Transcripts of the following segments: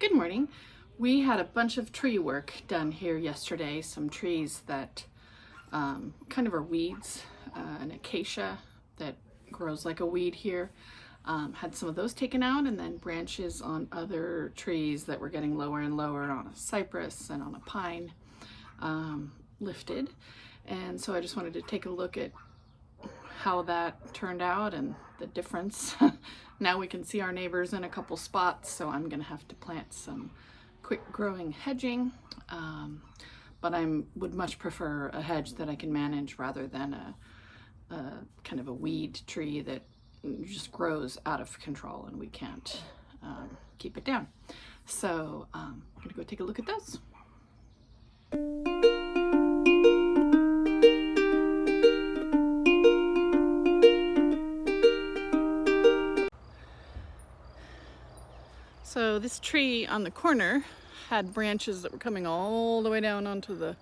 Good morning. We had a bunch of tree work done here yesterday. Some trees that kind of are weeds, an acacia that grows like a weed here. Had some of those taken out, and then branches on other trees that were getting lower and lower on a cypress and on a pine lifted. And so I just wanted to take a look at how that turned out and the difference. Now we can see our neighbors in a couple spots, so I'm gonna have to plant some quick growing hedging. But I would much prefer a hedge that I can manage rather than a kind of a weed tree that just grows out of control and we can't keep it down. So I'm gonna go take a look at those. So this tree on the corner had branches that were coming all the way down onto the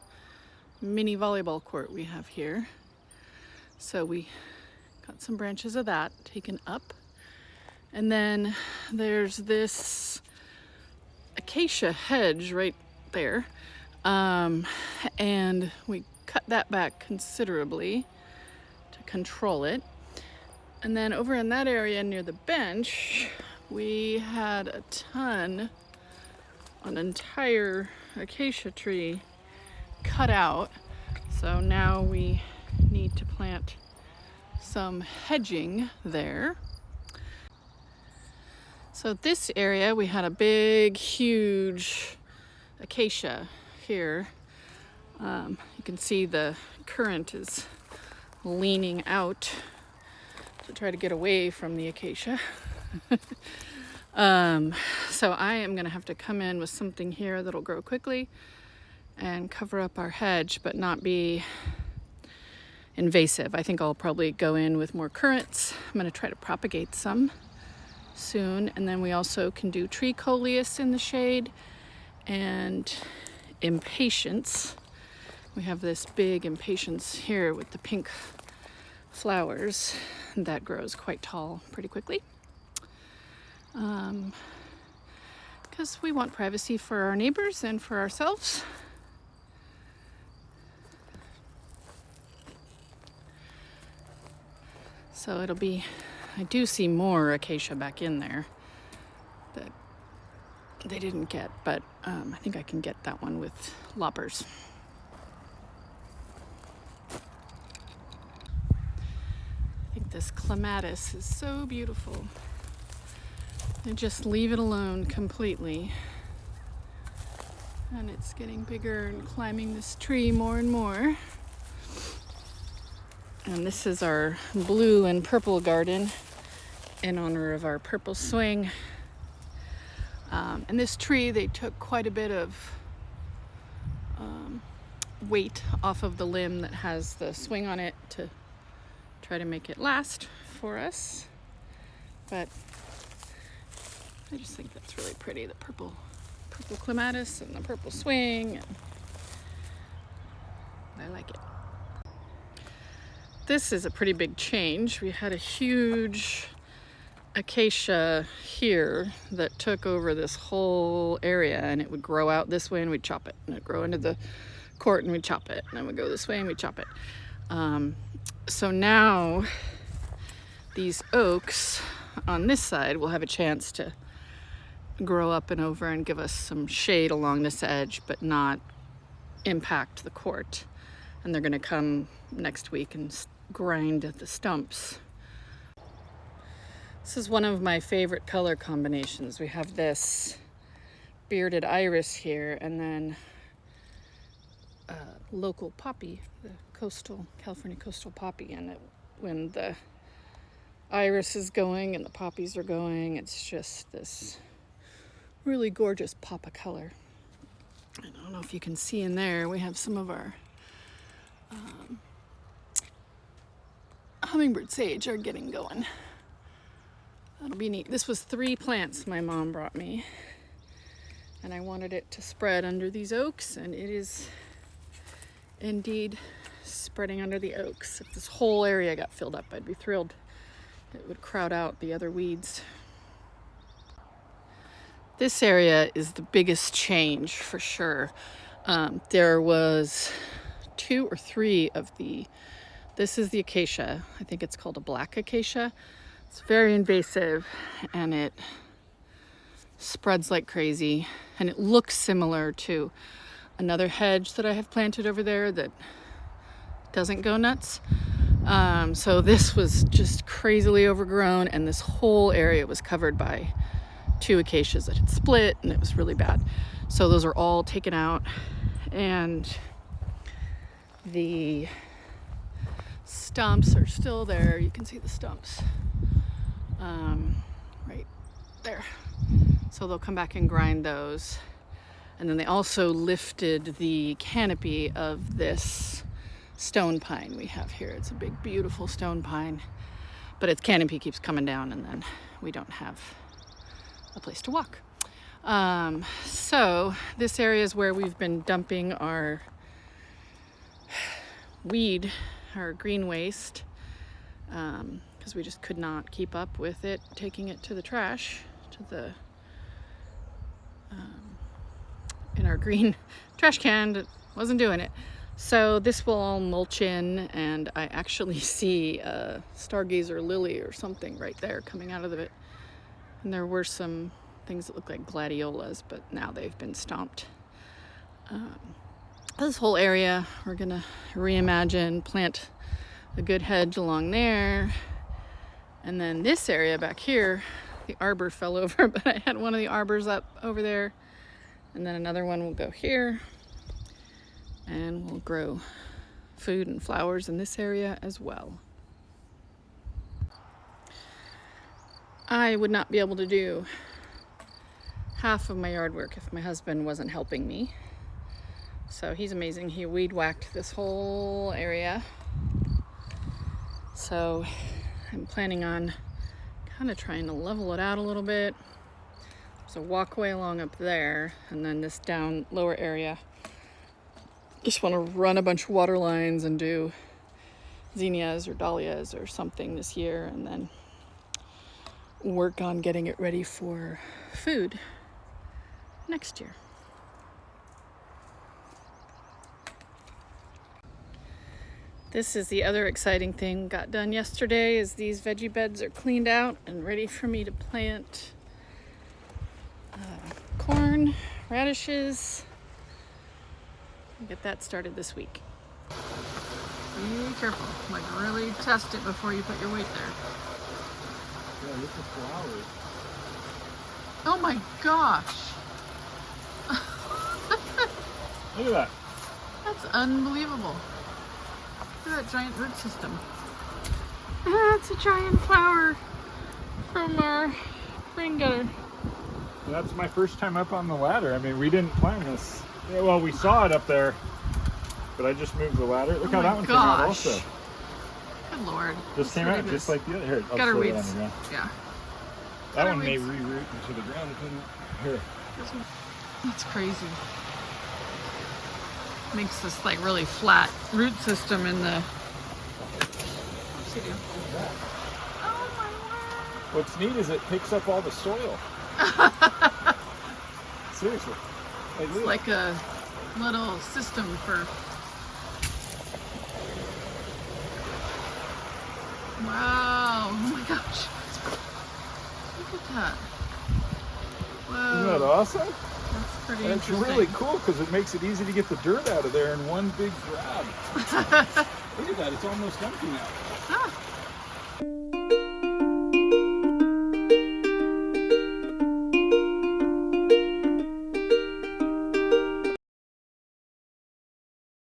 mini volleyball court we have here. So we got some branches of that taken up. And then there's this acacia hedge right there. And we cut that back considerably to control it. And then over in that area near the bench, we had an entire acacia tree cut out. So now we need to plant some hedging there. So this area, we had a big, huge acacia here. You can see the current is leaning out to try to get away from the acacia. So I am gonna have to come in with something here that'll grow quickly and cover up our hedge, but not be invasive. I think I'll probably go in with more currants. I'm gonna try to propagate some soon. And then we also can do tree coleus in the shade and impatiens. We have this big impatiens here with the pink flowers that grows quite tall pretty quickly. Because we want privacy for our neighbors and for ourselves. So it'll be, I do see more acacia back in there that they didn't get, but I think I can get that one with loppers. I think this clematis is so beautiful. I just leave it alone completely. And it's getting bigger and climbing this tree more and more. And this is our blue and purple garden in honor of our purple swing. And this tree, they took quite a bit of weight off of the limb that has the swing on it to try to make it last for us. But I just think that's really pretty, the purple clematis and the purple swing. And I like it. This is a pretty big change. We had a huge acacia here that took over this whole area, and it would grow out this way and we'd chop it, and it'd grow into the court and we'd chop it, and then we'd go this way and we'd chop it. So now these oaks on this side will have a chance to grow up and over and give us some shade along this edge, but not impact the court. And they're gonna come next week and grind the stumps. This is one of my favorite color combinations. We have this bearded iris here, and then local poppy, the California coastal poppy. And when the iris is going and the poppies are going, it's just this really gorgeous pop of color. I don't know if you can see in there, we have some of our hummingbird sage are getting going. That'll be neat. This was 3 plants my mom brought me, and I wanted it to spread under these oaks, and it is indeed spreading under the oaks. If this whole area got filled up, I'd be thrilled. It would crowd out the other weeds. This area is the biggest change for sure. There was 2 or 3 of this is the acacia. I think it's called a black acacia. It's very invasive and it spreads like crazy, and it looks similar to another hedge that I have planted over there that doesn't go nuts. So this was just crazily overgrown, and this whole area was covered by 2 acacias that had split, and it was really bad. So those are all taken out, and the stumps are still there. You can see the stumps right there. So they'll come back and grind those. And then they also lifted the canopy of this stone pine we have here. It's a big, beautiful stone pine, but its canopy keeps coming down, and then we don't have a place to walk. So this area is where we've been dumping our our green waste, because we just could not keep up with it, taking it to the trash, in our green trash can. It wasn't doing it. So this will all mulch in, and I actually see a stargazer lily or something right there coming out of it. And there were some things that look like gladiolas, but now they've been stomped. This whole area we're gonna reimagine, plant a good hedge along there, and then this area back here, the arbor fell over, but I had one of the arbors up over there, and then another one will go here, and we'll grow food and flowers in this area as well. I would not be able to do half of my yard work if my husband wasn't helping me. So he's amazing. He weed whacked this whole area. So I'm planning on kind of trying to level it out a little bit. There's a walkway along up there, and then this down lower area. Just want to run a bunch of water lines and do zinnias or dahlias or something this year, and then work on getting it ready for food next year. This is the other exciting thing got done yesterday, is these veggie beds are cleaned out and ready for me to plant corn, radishes. I'll get that started this week. Be careful, like really test it before you put your weight there. Yeah, this is flowers. Oh my gosh. Look at that. That's unbelievable. Look at that giant root system. That's a giant flower from our rain gutter. That's my first time up on the ladder. I mean, we didn't plan this. Yeah, well, we saw it up there, but I just moved the ladder. Look how that one came out also. Good Lord. Just came out just like the other. Here, I'll gutter slow it weeds. on the ground. Yeah. That Gutter one may weeds. re-root into the ground. Here. That's crazy. Makes this like really flat root system in the. What's he doing? Oh my word! What's neat is it picks up all the soil. Seriously. It's like a little system for. Wow! Oh my gosh! Look at that! Whoa! Isn't that awesome? That's pretty And it's interesting. really cool because it makes it easy to get the dirt out of there in one big grab. Look at that, it's almost empty now. Ah.